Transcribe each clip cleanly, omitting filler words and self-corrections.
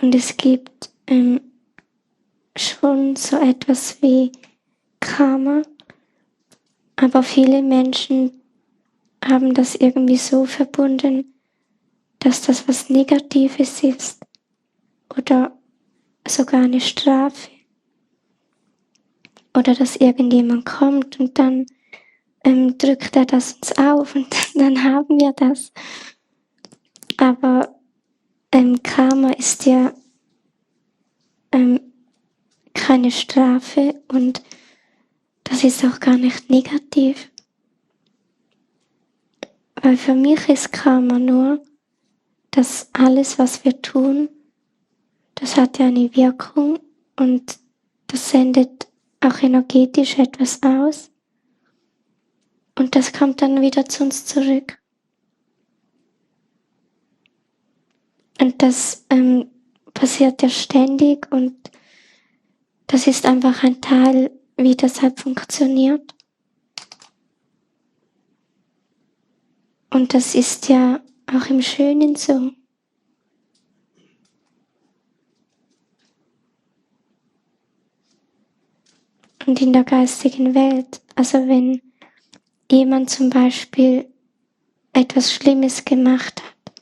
Und es gibt schon so etwas wie Karma, aber viele Menschen haben das irgendwie so verbunden, dass das was Negatives ist oder sogar eine Strafe. Oder dass irgendjemand kommt und dann drückt er das uns auf und dann haben wir das. Aber Karma ist ja keine Strafe und das ist auch gar nicht negativ. Weil für mich ist Karma nur, dass alles, was wir tun, das hat ja eine Wirkung und das sendet auch energetisch etwas aus. Und das kommt dann wieder zu uns zurück. Und das passiert ja ständig und das ist einfach ein Teil, wie das halt funktioniert. Und das ist ja auch im Schönen so. Und in der geistigen Welt, also wenn jemand zum Beispiel etwas Schlimmes gemacht hat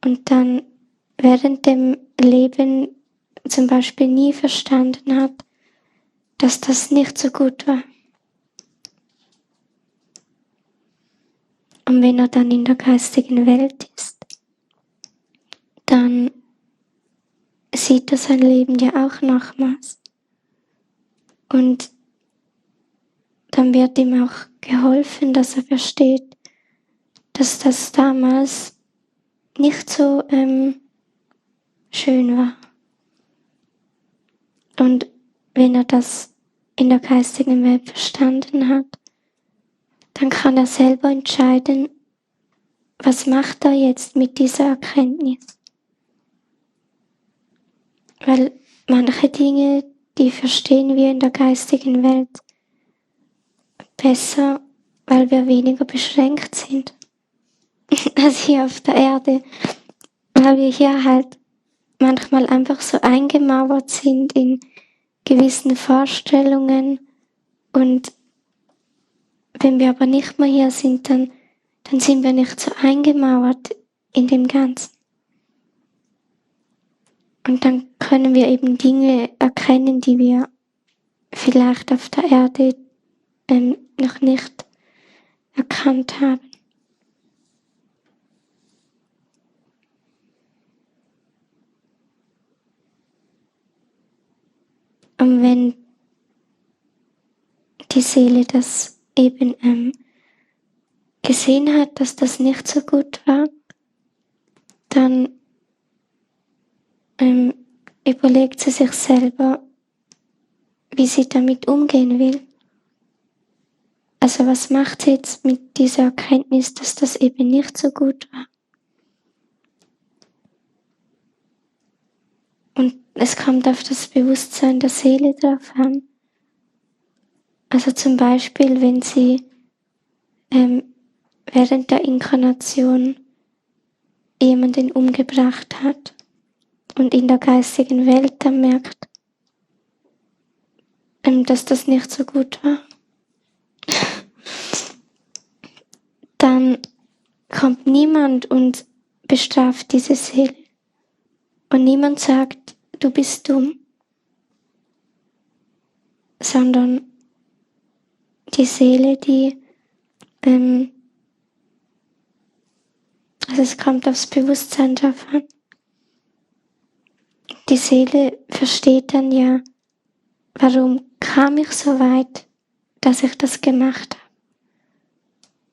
und dann während dem Leben zum Beispiel nie verstanden hat, dass das nicht so gut war. Und wenn er dann in der geistigen Welt ist, dann sieht er sein Leben ja auch nochmals. Und dann wird ihm auch geholfen, dass er versteht, dass das damals nicht so schön war. Und wenn er das in der geistigen Welt verstanden hat, dann kann er selber entscheiden, was macht er jetzt mit dieser Erkenntnis. Weil manche Dinge, die verstehen wir in der geistigen Welt besser, weil wir weniger beschränkt sind als hier auf der Erde. Weil wir hier halt manchmal einfach so eingemauert sind in gewissen Vorstellungen und wenn wir aber nicht mehr hier sind, dann sind wir nicht so eingemauert in dem Ganzen. Und dann können wir eben Dinge erkennen, die wir vielleicht auf der Erde noch nicht erkannt haben. Und wenn die Seele das eben gesehen hat, dass das nicht so gut war, dann überlegt sie sich selber, wie sie damit umgehen will. Also was macht sie jetzt mit dieser Erkenntnis, dass das eben nicht so gut war? Und es kommt auf das Bewusstsein der Seele drauf an. Also zum Beispiel, wenn sie während der Inkarnation jemanden umgebracht hat und in der geistigen Welt dann merkt, dass das nicht so gut war, dann kommt niemand und bestraft diese Seele. Und niemand sagt, du bist dumm, sondern die Seele, die, also es kommt aufs Bewusstsein drauf an. Die Seele versteht dann ja, warum kam ich so weit, dass ich das gemacht habe.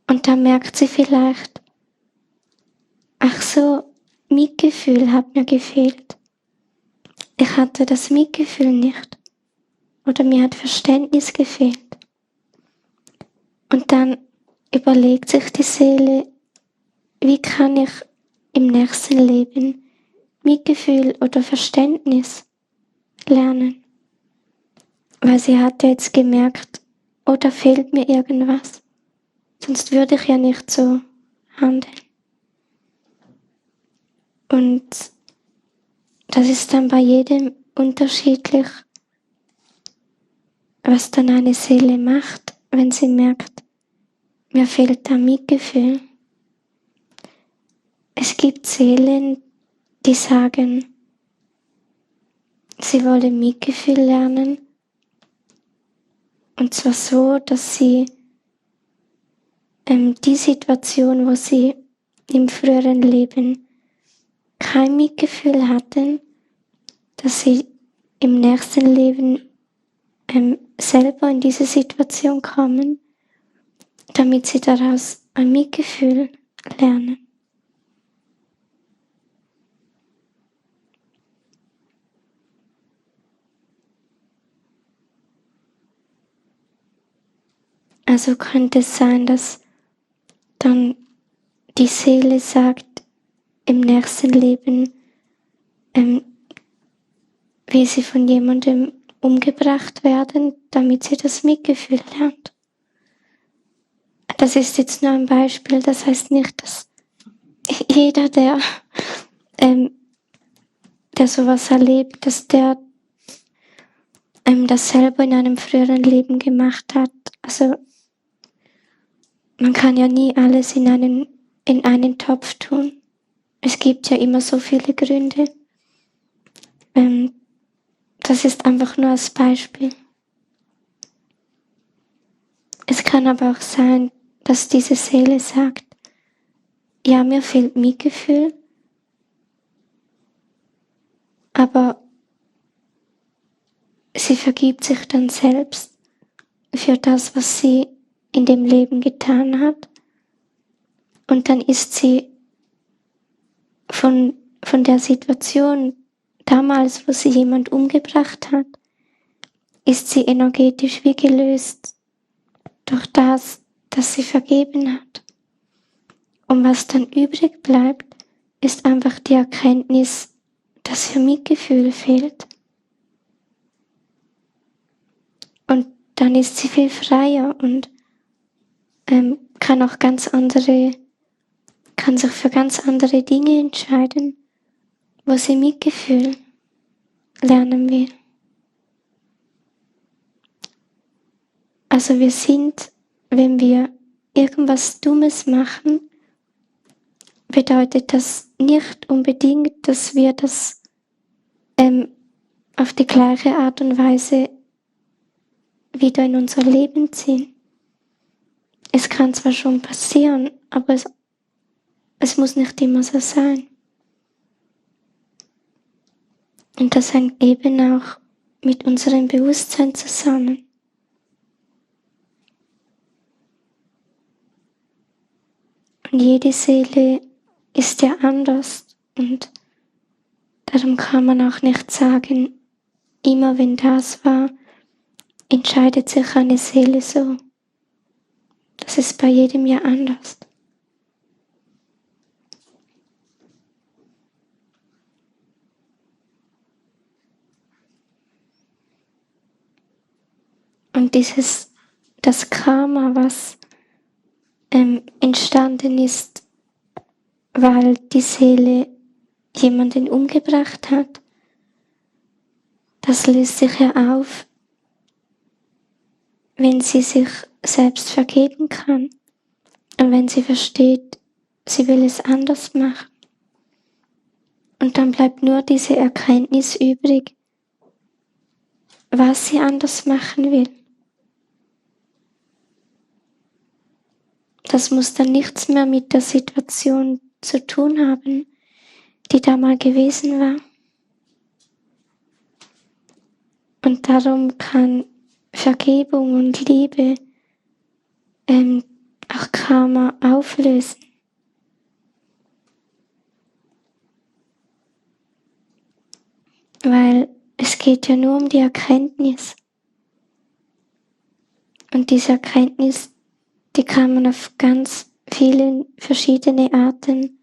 Und dann merkt sie vielleicht, ach so, Mitgefühl hat mir gefehlt. Ich hatte das Mitgefühl nicht. Oder mir hat Verständnis gefehlt. Und dann überlegt sich die Seele, wie kann ich im nächsten Leben Mitgefühl oder Verständnis lernen. Weil sie hat ja jetzt gemerkt, oh, da fehlt mir irgendwas. Sonst würde ich ja nicht so handeln. Und das ist dann bei jedem unterschiedlich, was dann eine Seele macht, wenn sie merkt, mir fehlt da Mitgefühl. Es gibt Seelen, die sagen, sie wollen Mitgefühl lernen, und zwar so, dass sie die Situation, wo sie im früheren Leben kein Mitgefühl hatten, dass sie im nächsten Leben selber in diese Situation kommen, damit sie daraus ein Mitgefühl lernen. Also könnte es sein, dass dann die Seele sagt, im nächsten Leben, wie sie von jemandem umgebracht werden, damit sie das Mitgefühl lernt. Das ist jetzt nur ein Beispiel, das heißt nicht, dass jeder, der sowas erlebt, dass der das selber in einem früheren Leben gemacht hat. Also man kann ja nie alles in einen Topf tun. Es gibt ja immer so viele Gründe. Das ist einfach nur als Beispiel. Es kann aber auch sein, dass diese Seele sagt, ja, mir fehlt Mitgefühl, aber sie vergibt sich dann selbst für das, was sie in dem Leben getan hat. Und dann ist sie von der Situation damals, wo sie jemand umgebracht hat, ist sie energetisch wie gelöst durch das, dass sie vergeben hat. Und was dann übrig bleibt, ist einfach die Erkenntnis, dass ihr Mitgefühl fehlt. Und dann ist sie viel freier und kann sich für ganz andere Dinge entscheiden, wo sie Mitgefühl lernen will. Also wir sind, wenn wir irgendwas Dummes machen, bedeutet das nicht unbedingt, dass wir das auf die gleiche Art und Weise wieder in unser Leben ziehen. Es kann zwar schon passieren, aber es muss nicht immer so sein. Und das hängt eben auch mit unserem Bewusstsein zusammen. Und jede Seele ist ja anders und darum kann man auch nicht sagen, immer wenn das war, entscheidet sich eine Seele so. Das ist bei jedem ja anders. Und das Karma, was entstanden ist, weil die Seele jemanden umgebracht hat, das löst sich ja auf, wenn sie sich selbst vergeben kann und wenn sie versteht, sie will es anders machen. Und dann bleibt nur diese Erkenntnis übrig, was sie anders machen will. Das muss dann nichts mehr mit der Situation zu tun haben, die da mal gewesen war. Und darum kann Vergebung und Liebe auch Karma auflösen. Weil es geht ja nur um die Erkenntnis. Und diese Erkenntnis, die kann man auf ganz vielen verschiedene Arten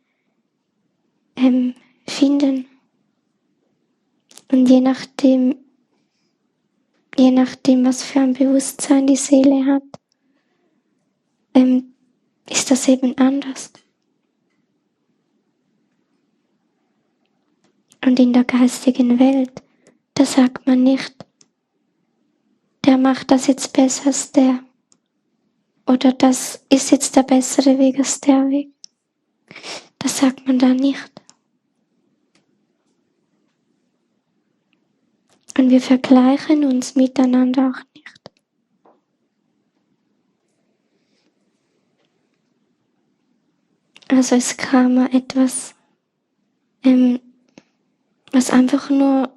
finden. Und je nachdem, was für ein Bewusstsein die Seele hat, ist das eben anders. Und in der geistigen Welt, da sagt man nicht, der macht das jetzt besser als der. Oder das ist jetzt der bessere Weg als der Weg. Das sagt man da nicht. Und wir vergleichen uns miteinander auch nicht. Also ist Karma etwas, was einfach nur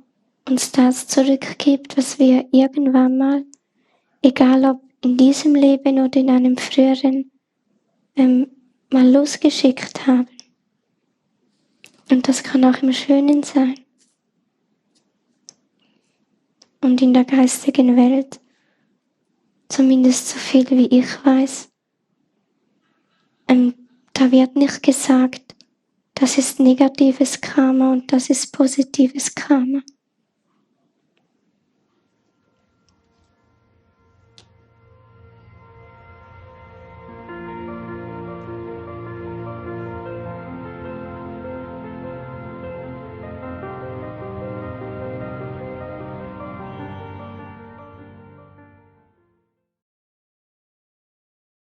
uns das zurückgibt, was wir irgendwann mal, egal ob in diesem Leben oder in einem früheren, mal losgeschickt haben. Und das kann auch im Schönen sein. Und in der geistigen Welt, zumindest so viel wie ich weiß, da wird nicht gesagt, das ist negatives Karma und das ist positives Karma.